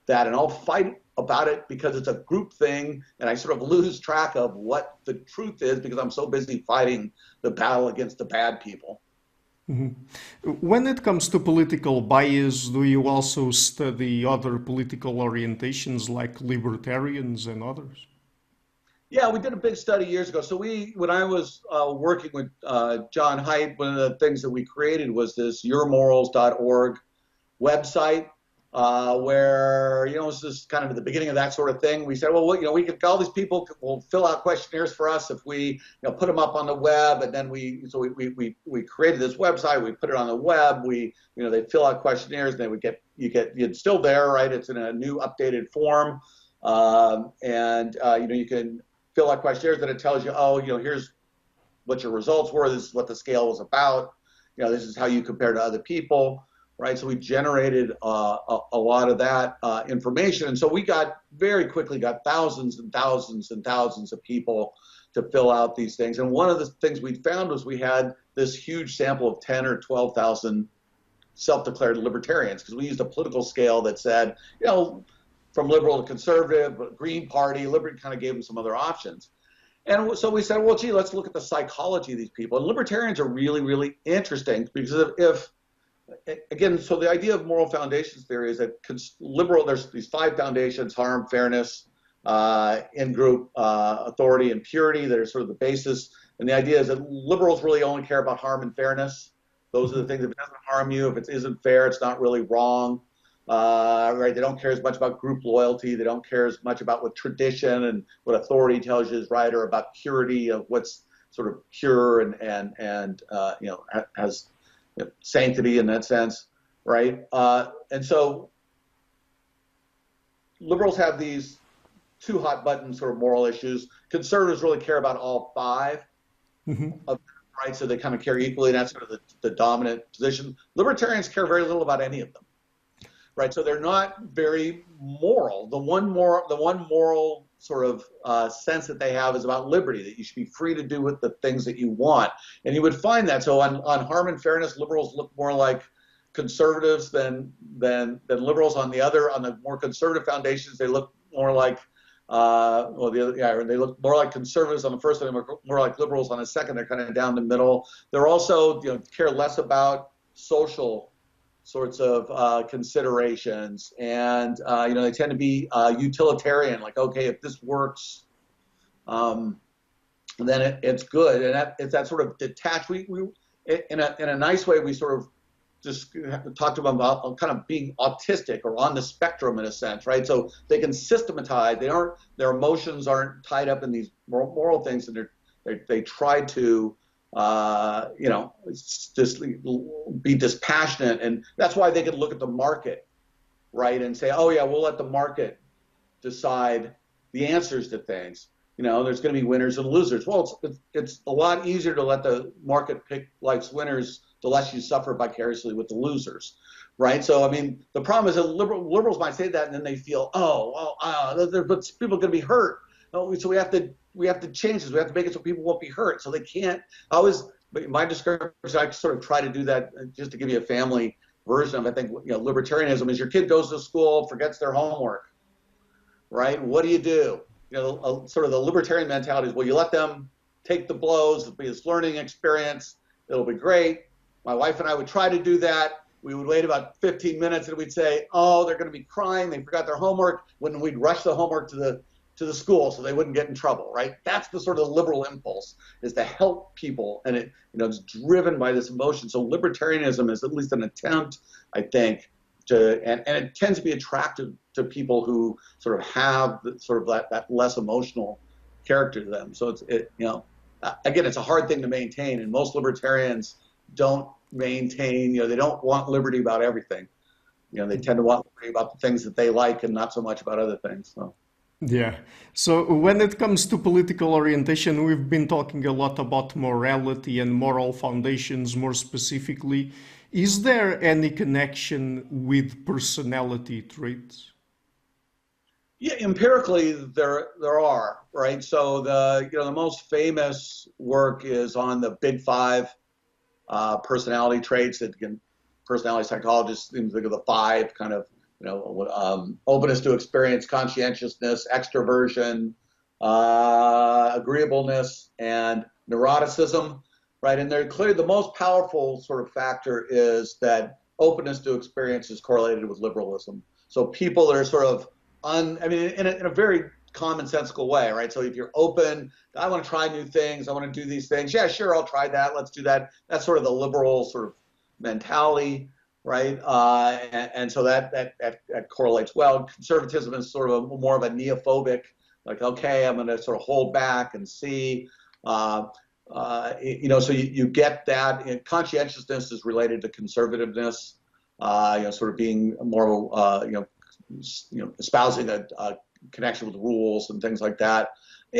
that, and I'll fight about it because it's a group thing, and I sort of lose track of what the truth is because I'm so busy fighting the battle against the bad people. Mm-hmm. When it comes to political bias, do you also study other political orientations like libertarians and others? Yeah, we did a big study years ago. So when I was working with John Haidt, one of the things that we created was this yourmorals.org website, where, it's just kind of at the beginning of that sort of thing. We said, well, we could, all these people will fill out questionnaires for us if we, put them up on the web. And then we created this website, we put it on the web, they fill out questionnaires, and they would it's still there, right? It's in a new updated form. You can fill out questionnaires that it tells you, here's what your results were. This is what the scale was about. This is how you compare to other people, right? So we generated a lot of that information. And so we very quickly got thousands and thousands and thousands of people to fill out these things. And one of the things we found was we had this huge sample of 10 or 12,000 self-declared libertarians, because we used a political scale that said, from liberal to conservative, Green Party, Liberty, kind of gave them some other options. And so we said, well, gee, let's look at the psychology of these people. And libertarians are really, really interesting because so the idea of moral foundations theory is that there's these 5 foundations: harm, fairness, in-group authority, and purity, that are sort of the basis. And the idea is that liberals really only care about harm and fairness. Those are the things. If it doesn't harm you, if it isn't fair, it's not really wrong. Right? They don't care as much about group loyalty. They don't care as much about what tradition and what authority tells you is right, or about purity of what's sort of pure and has sanctity in that sense, right? And so liberals have these 2 hot button sort of moral issues. Conservatives really care about all 5 Mm-hmm. of them, right? So they kind of care equally, and that's sort of the dominant position. Libertarians care very little about any of them. Right, so they're not very moral. The one moral sort of sense that they have is about liberty, that you should be free to do with the things that you want. And you would find that. So on harm and fairness, liberals look more like conservatives than liberals. On the more conservative foundations, they look more like they look more like conservatives on the first one, more like liberals on the second. They're kind of down the middle. They're also care less about social sorts of considerations, and they tend to be utilitarian. Like, okay, if this works, then it's good, and it's that sort of detached. We in a nice way, we sort of just talked to them about kind of being autistic or on the spectrum in a sense, right? So they can systematize. Their emotions aren't tied up in these moral things, and they try to just be dispassionate. And that's why they could look at the market, right, and say, oh yeah, we'll let the market decide the answers to things. There's going to be winners and losers. Well, it's a lot easier to let the market pick life's winners, the less you suffer vicariously with the losers, right? So, I mean, the problem is that liberals might say that, and then they feel, but people are going to be hurt. So we have to change this. We have to make it so people won't be hurt. So they can't always. My description, I sort of try to do that just to give you a family version of. I think libertarianism is your kid goes to school, forgets their homework, right? What do you do? Sort of the libertarian mentality is, well, you let them take the blows. It'll be this learning experience. It'll be great. My wife and I would try to do that. We would wait about 15 minutes and we'd say, oh, they're going to be crying. They forgot their homework. When we'd rush the homework to the school so they wouldn't get in trouble, right? That's the sort of liberal impulse, is to help people, and it's driven by this emotion. So libertarianism is at least an attempt, I think, and it tends to be attractive to people who sort of have that less emotional character to them. So again, it's a hard thing to maintain, and most libertarians don't maintain, they don't want liberty about everything. They tend to want liberty about the things that they like and not so much about other things. So. Yeah. So when it comes to political orientation, we've been talking a lot about morality and moral foundations more specifically. Is there any connection with personality traits? Yeah, empirically there are, right? So the most famous work is on the big 5 personality traits. That personality psychologists seem to think of the 5 kind of openness to experience, conscientiousness, extroversion, agreeableness, and neuroticism, right? And they're clearly the most powerful sort of factor is that openness to experience is correlated with liberalism. So people that are sort of in a very commonsensical way, right? So if you're open, I want to try new things, I want to do these things. Yeah, sure, I'll try that. Let's do that. That's sort of the liberal sort of mentality, right? And so that correlates well. Conservatism is sort of more of a neophobic, like, okay, I'm going to sort of hold back and see. So you get that. And conscientiousness is related to conservativeness. Sort of being more, espousing a connection with rules and things like that.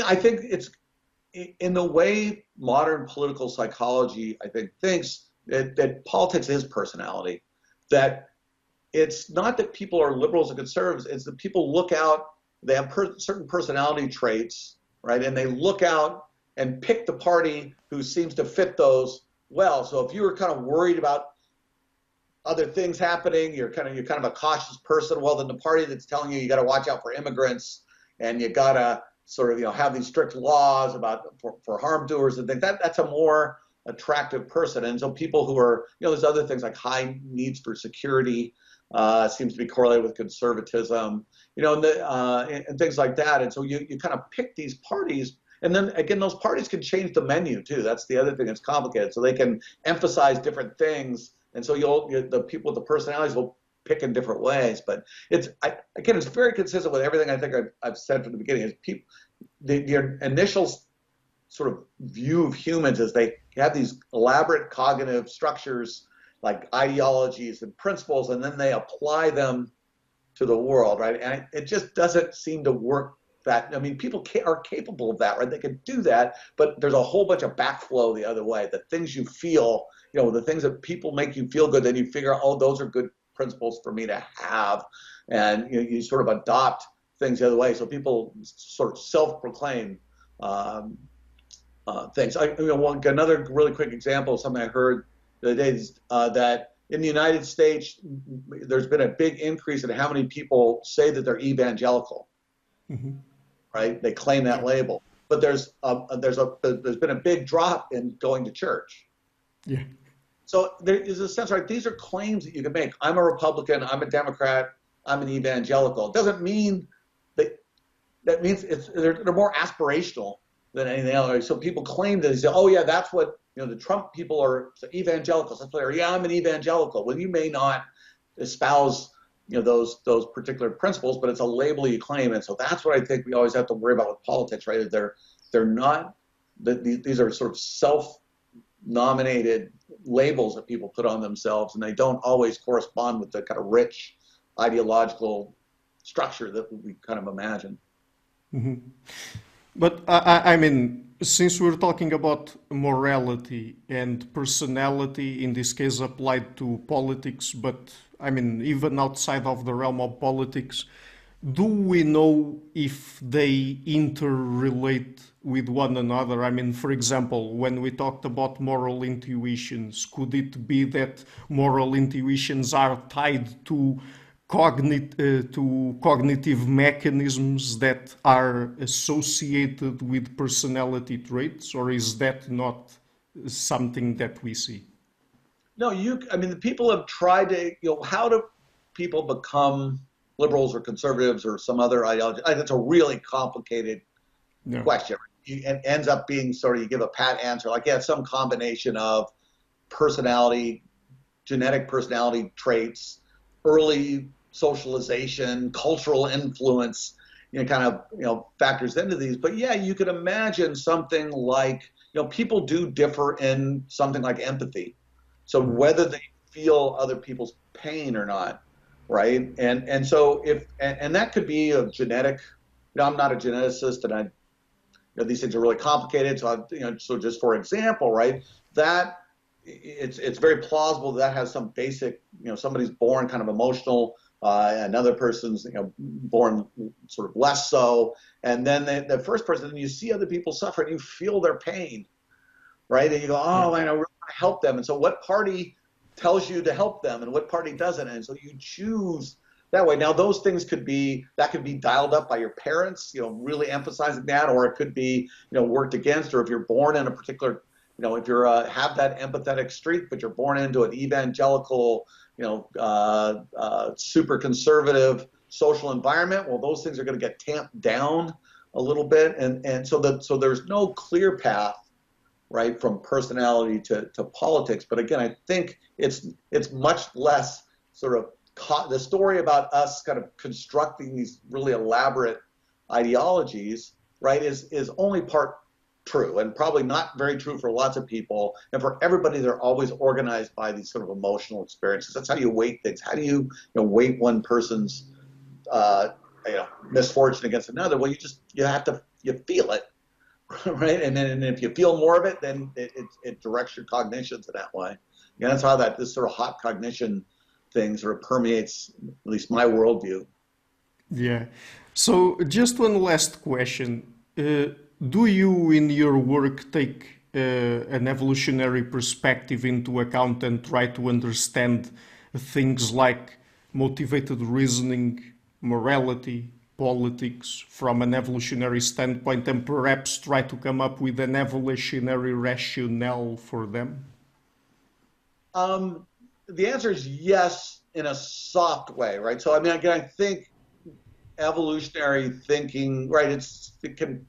I think it's in the way modern political psychology, I think, thinks that politics is personality. That it's not that people are liberals and conservatives, it's that people look out, they have certain personality traits, right? And they look out and pick the party who seems to fit those well. So if you were kind of worried about other things happening, you're kind of a cautious person, well, then the party that's telling you got to watch out for immigrants and you got to sort of, have these strict laws for harm doers and things, that's a more attractive person. And so people who are, there's other things like high needs for security seems to be correlated with conservatism, and things like that. And so you kind of pick these parties. And then again, those parties can change the menu too. That's the other thing that's complicated. So they can emphasize different things. And so the people with the personalities will pick in different ways. But it's very consistent with everything I think I've said from the beginning. Is your initial sort of view of humans is they have these elaborate cognitive structures like ideologies and principles, and then they apply them to the world, right? And it just doesn't seem to work. People are capable of that, right? They can do that, but there's a whole bunch of backflow the other way. The things you feel, the things that people make you feel good, then you figure out, oh, those are good principles for me to have. And you sort of adopt things the other way. So people sort of self-proclaim things. Another really quick example of something I heard the other day is that in the United States, there's been a big increase in how many people say that they're evangelical. Mm-hmm. Right? They claim that label, but there's been a big drop in going to church. Yeah. So there is a sense, right? These are claims that you can make. I'm a Republican. I'm a Democrat. I'm an evangelical. It doesn't mean that means they're more aspirational than anything else. So people claim that they say, oh yeah, that's what the Trump people are evangelicals. That's what they're. Yeah, I'm an evangelical. Well, you may not espouse those particular principles, but it's a label you claim. And so that's what I think we always have to worry about with politics, right? They're not, these are sort of self-nominated labels that people put on themselves, and they don't always correspond with the kind of rich ideological structure that we kind of imagine. Mm-hmm. But since we're talking about morality and personality, in this case applied to politics, but even outside of the realm of politics, do we know if they interrelate with one another? For example, when we talked about moral intuitions, could it be that moral intuitions are tied to cognitive mechanisms that are associated with personality traits, or is that not something that we see? No, the people have tried to, how do people become liberals or conservatives or some other ideology? That's a really complicated question. It ends up being you give a pat answer, like, yeah, some combination of personality, genetic personality traits, early socialization, cultural influence, factors into these. But yeah, you could imagine something like, people do differ in something like empathy. So whether they feel other people's pain or not, right? And so and that could be a genetic. I'm not a geneticist, and these things are really complicated. So so just for example, right, that it's very plausible that has some basic. Somebody's born kind of emotional, another person's born sort of less so, and then the first person, you see other people suffer, and you feel their pain. Right? And you go, oh, I really want to help them. And so what party tells you to help them and what party doesn't? And so you choose that way. Now, those things could be dialed up by your parents, really emphasizing that, or it could be, worked against, or if you're born in a particular, if you're have that empathetic streak, but you're born into an evangelical, super conservative social environment, well, those things are going to get tamped down a little bit, and so there's no clear path, right, from personality to politics. But again, I think it's much less sort of the story about us kind of constructing these really elaborate ideologies, right, is only part true, and probably not very true for lots of people. And for everybody, they're always organized by these sort of emotional experiences. That's how you weight things. How do you, weight one person's misfortune against another? Well, you feel it, right? And then if you feel more of it, then it directs your cognitions in that way. And that's how this sort of hot cognition thing sort of permeates at least my worldview. Yeah. So just one last question. Do you in your work take an evolutionary perspective into account and try to understand things like motivated reasoning, morality, politics from an evolutionary standpoint, and perhaps try to come up with an evolutionary rationale for them? The answer is yes, in a soft way, right? So, I mean, again, I think evolutionary thinking, right, it can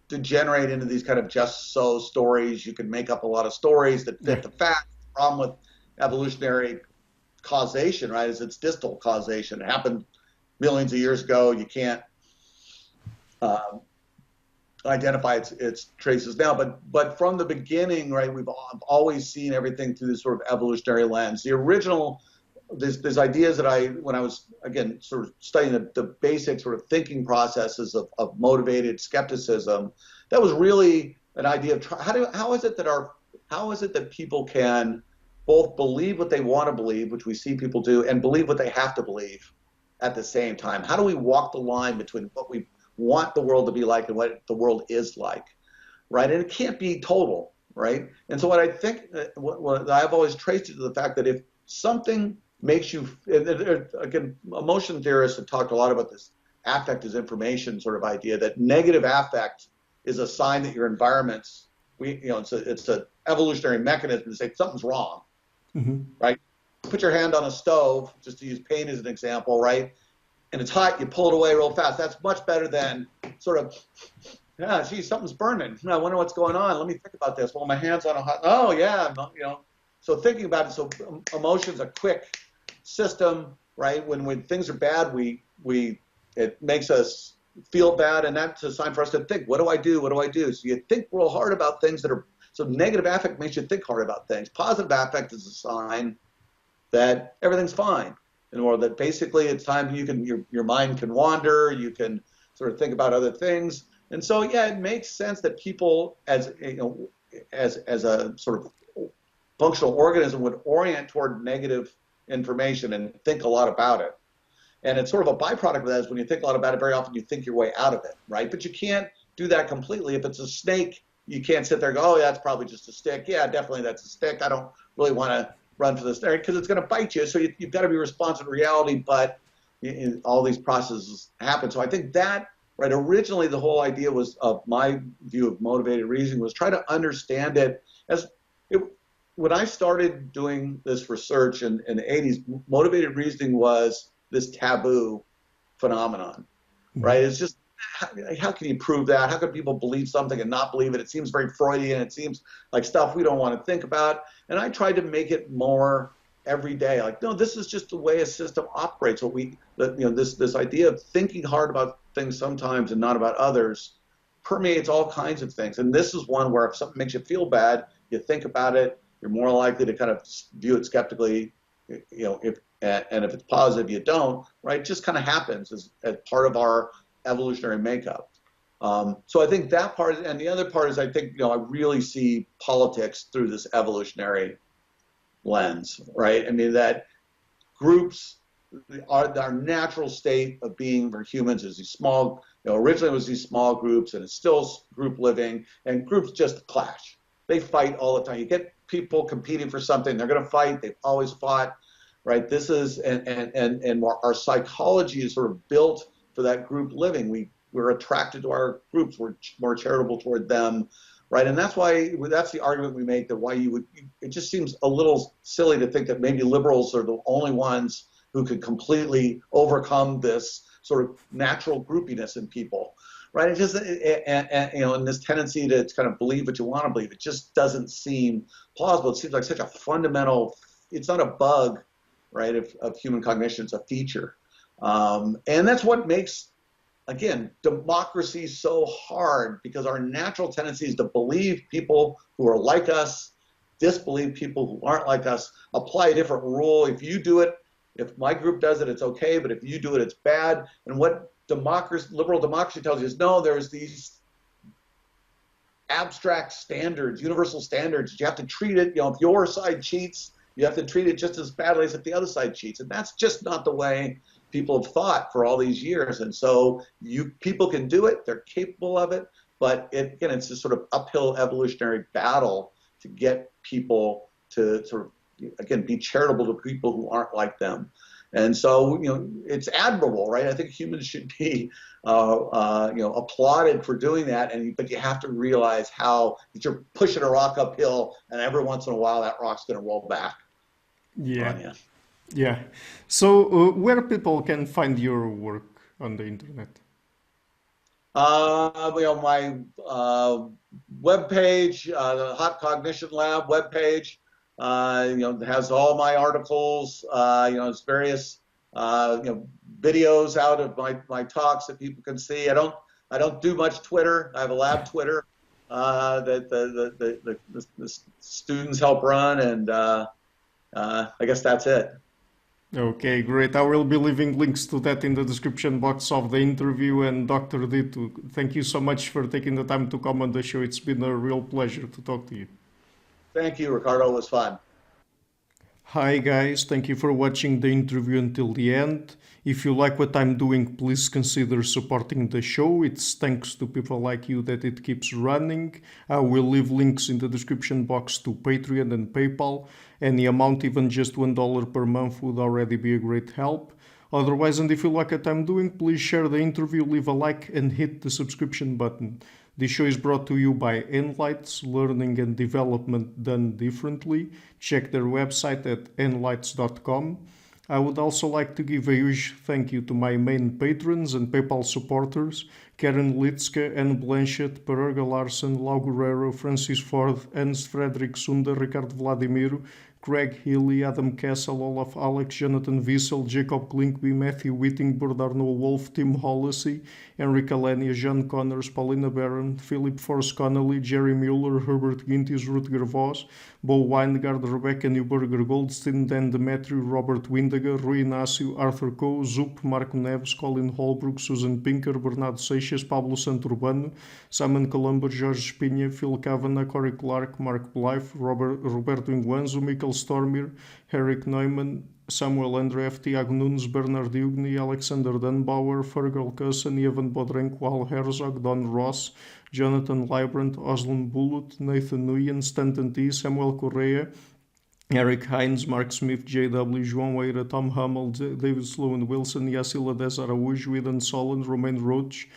degenerate into these kind of just so stories. You can make up a lot of stories that fit the facts. The problem with evolutionary causation, right, is it's distal causation. It happened millions of years ago. You can't identify its traces now, but from the beginning, right, we've always seen everything through this sort of evolutionary lens. The original, there's ideas that when I was, again, sort of studying the basic sort of thinking processes of motivated skepticism, that was really an idea of how is it that people can both believe what they want to believe, which we see people do, and believe what they have to believe at the same time? How do we walk the line between what we want the world to be like and what the world is like, right? And it can't be total, right? And so what I think, what I've always traced it to the fact that if something makes you, again, emotion theorists have talked a lot about this affect is information sort of idea, that negative affect is a sign that your environment's, it's an evolutionary mechanism to say something's wrong, right? Put your hand on a stove, just to use pain as an example, right? And it's hot, you pull it away real fast. That's much better than sort of, gee, something's burning. I wonder what's going on. Let me think about this. Well, my hand's on a hot, oh yeah, So thinking about it, so emotion's a quick system, right? When things are bad, it makes us feel bad, and that's a sign for us to think, what do I do? What do I do? So you think real hard about things so negative affect makes you think hard about things. Positive affect is a sign that everything's fine. Or that basically it's time your mind can wander, you can sort of think about other things. And so, yeah, it makes sense that people as a sort of functional organism would orient toward negative information and think a lot about it. And it's sort of a byproduct of that is when you think a lot about it, very often you think your way out of it, right? But you can't do that completely. If it's a snake, you can't sit there and go, oh, yeah, that's probably just a stick. Yeah, definitely that's a stick. I don't really want to run for this because it's going to bite you. So you've got to be responsive to reality, but all these processes happen. So I think that, right, originally the whole idea was of my view of motivated reasoning was try to understand it when I started doing this research in the 80s, motivated reasoning was this taboo phenomenon, right? It's just, how can you prove that? How can people believe something and not believe it? It seems very Freudian. It seems like stuff we don't want to think about. And I tried to make it more everyday. Like, no, this is just the way a system operates. This idea of thinking hard about things sometimes and not about others permeates all kinds of things. And this is one where if something makes you feel bad, you think about it, you're more likely to kind of view it skeptically, if it's positive, you don't, right? It just kind of happens as part of our evolutionary makeup. So I think that part, and the other part is I think, I really see politics through this evolutionary lens, right? I mean, that groups, our natural state of being for humans is these small, originally it was these small groups, and it's still group living, and groups just clash. They fight all the time. You get people competing for something, they're going to fight, they've always fought, right? This is and our psychology is sort of built for that group living. We're attracted to our groups. We're more charitable toward them, right? And that's the argument we make, that why it just seems a little silly to think that maybe liberals are the only ones who could completely overcome this sort of natural groupiness in people, right? It just, and this tendency to kind of believe what you want to believe, it just doesn't seem plausible. It seems like such a fundamental, it's not a bug, right, of human cognition, it's a feature. And that's what makes, again, democracy so hard, because our natural tendency is to believe people who are like us, disbelieve people who aren't like us, apply a different rule. If you do it, if my group does it, it's okay, but if you do it, it's bad. And what liberal democracy tells you is, no, there's these abstract standards, universal standards. You have to treat it, if your side cheats, you have to treat it just as badly as if the other side cheats. And that's just not the way people have thought for all these years. And so people can do it, they're capable of it, but it's this sort of uphill evolutionary battle to get people to sort of, again, be charitable to people who aren't like them. And so, it's admirable, right? I think humans should be, applauded for doing that. But you have to realize that you're pushing a rock uphill, and every once in a while that rock's going to roll back. Yeah. Yeah. So, where people can find your work on the internet? My webpage, the Hot Cognition Lab webpage, has all my articles, it's various, videos out of my talks that people can see. I don't do much Twitter. I have a lab Twitter that the students help run, and I guess that's it. Okay, great. I will be leaving links to that in the description box of the interview. And Dr. Ditto, thank you so much for taking the time to come on the show. It's been a real pleasure to talk to you. Thank you, Ricardo. It was fun. Hi guys, thank you for watching the interview until the end. If you like what I'm doing, please consider supporting the show. It's thanks to people like you that it keeps running. I will leave links in the description box to Patreon and PayPal. Any amount, even just $1 per month, would already be a great help. Otherwise, and if you like what I'm doing, please share the interview, leave a like, and hit the subscription button. This show is brought to you by Enlights, learning and development done differently. Check their website at enlights.com. I would also like to give a huge thank you to my main patrons and PayPal supporters: Karen Litska, Anne Blanchett, Pererga Larsen, Lau Guerrero, Francis Ford, Hans Frederick Sunder, Ricardo Vladimiro, Craig Healy, Adam Kessel, Olaf Alex, Jonathan Wiesel, Jacob Klinkby, Matthew Whittingburg, Arnold Wolf, Tim Hollacy, Enrique Alenia, John Connors, Paulina Barron, Philip Force Connolly, Jerry Mueller, Herbert Gintis, Rutger Voss, Bo Weingard, Rebecca Newberger Goldstein, Dan Demetriou, Robert Windiger, Rui Inácio, Arthur Coe, Zup, Marco Neves, Colin Holbrook, Susan Pinker, Bernardo Seixas, Pablo Santurbano, Simon Colombo, Jorge Espinha, Phil Kavanagh, Corey Clark, Mark Blythe, Roberto Inguanzo, Michael Stormir, Eric Neumann, Samuel Andreff, Tiago Nunes, Bernard Ugni, Alexander Dunbauer, Fergal Cusson, Evan Bodrenko, Al Herzog, Don Ross, Jonathan Librant, Oslin Bullitt, Nathan Nguyen, Stanton T, Samuel Correa, Eric Hines, Mark Smith, J.W., João Eira, Tom Hummel, David Sloan Wilson, Yacila Des Araújo, Eden Solon, Romain Roach,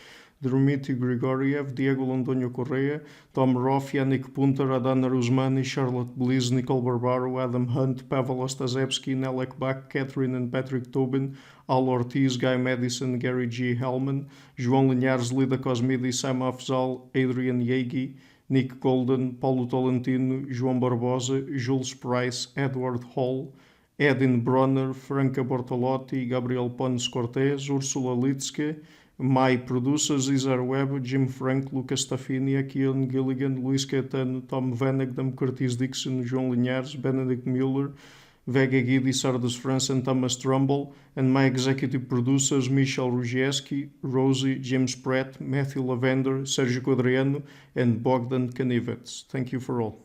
Dmitry Grigoriev, Diego Londonio Correa, Tom Roth, Yannick Punter, Adana Rusmani, Charlotte Bliss, Nicole Barbaro, Adam Hunt, Pavel Ostazewski, Nelek Bach, Catherine and Patrick Tobin, Al Ortiz, Guy Madison, Gary G. Hellman, João Linhares, Lida Cosmidi, Sam Afzal, Adrian Yegi, Nick Golden, Paulo Tolentino, João Barbosa, Jules Price, Edward Hall, Edin Bronner, Franca Bortolotti, Gabriel Pons Cortez, Ursula Litske, my producers: Isar Webb, Jim Frank, Lucas Staffini, Kian Gilligan, Luís Caetano, Tom Vanagdam, Curtis Dixon, João Linhares, Benedict Mueller, Vega Guidi, Sardas France, and Thomas Trumbull, and my executive producers: Michel Rugieski, Rosie, James Pratt, Matthew Lavender, Sergio Quadriano, and Bogdan Kanivets. Thank you for all.